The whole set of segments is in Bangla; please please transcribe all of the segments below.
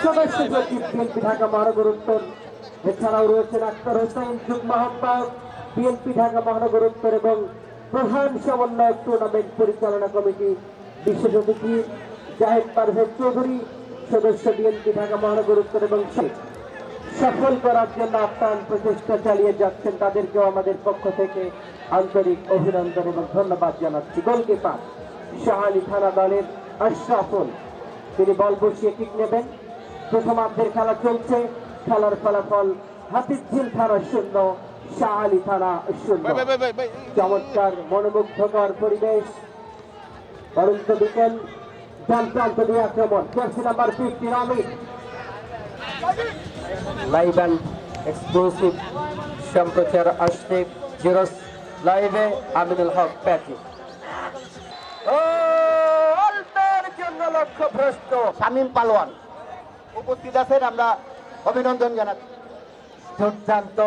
সদস্য সচিব বিএনপি ঢাকা মহানগর উত্তর। এছাড়াও রয়েছেন আক্তার হোসেন যুগ্ম আহ্বায়ক বিএনপি ঢাকা মহানগর উত্তর এবং প্রধান সমন্বয়ক টুর্নামেন্ট পরিচালনা কমিটি। বিশেষ অতিথি জাহেদ পারভেজ চৌধুরী, সদস্য বিএনপি ঢাকা মহানগর উত্তর এবং সফল করার জন্য আপ্রাণ প্রচেষ্টা চালিয়ে যাচ্ছেন, তাদেরকেও আমাদের পক্ষ থেকে আন্তরিক অভিনন্দন এবং ধন্যবাদ জানাচ্ছি। গোলকিপার শাহালি থানা দলের আশরাফুল, তিনি বল বসিয়ে কিক নেবেন। প্রথমার্ধের খেলা চলছে, খেলার ফলাফল হাতিরঝিল থানা 0, শাহালি থানা 0। চমৎকার মনোমুগ্ধকর পরিবেশ। অরুণ বিকেল ডান প্রান্ত দিয়ে আক্রমণ, jersey number 50 Amit. Live and exclusive সম্প্রচার আসছে জিরোস লাইভে। আমিনুল হক প্যাটি অল্পের জন্য লক্ষ্যভ্রষ্ট। শামীম পালোয়ান উপস্থিত আছেন, আমরা অভিনন্দন জানাচ্ছি। দুর্দান্ত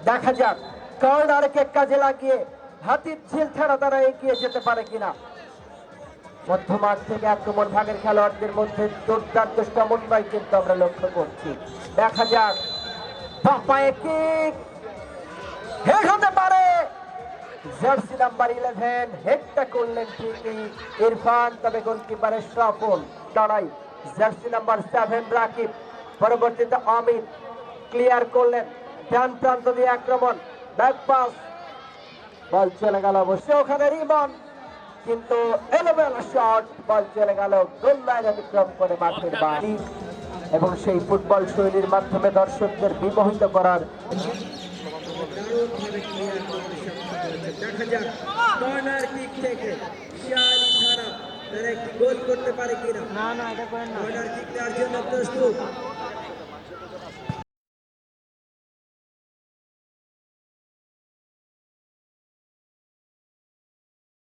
দেখা যাক কর্নারকে কাজে লাগিয়ে হাতিরঝিল ছাড়া তারা এগিয়ে যেতে পারে কিনা। মধ্যমাঠ থেকে আক্রমণ ভাগের খেলোয়াড়দের মধ্যে দুর্দান্ত সমন্বয় কিন্তু আমরা লক্ষ্য করছি। দেখা যাক পায়ে কিক হেড হতে পারে। জার্সি নাম্বার 11 হেডটা করলেন ঠিকই ইরফান, তবে গোলকিপারের সফল লড়াই। জার্সি নাম্বার 7 রাকিব, পরবর্তীতে অমিত ক্লিয়ার করলেন। ডান প্রান্ত দিয়ে আক্রমণ, ব্যাক পাস, বল চলে গেল অবশ্য ওখানে রিবন, কিন্তু এলোমেলো শট, বল চলে গেল গোল লাইন অতিক্রম করে মাঠের বাইরে। এবং সেই ফুটবল শৈলীর মাধ্যমে দর্শকদের বিমোহিত করার। দেখা যাক কর্নার কিক থেকে শাহালি থানা তারা একটি গোল করতে পারে কিনা। না, এটা করেন না। কর্নার কিক দেওয়ার জন্য প্রস্তুত।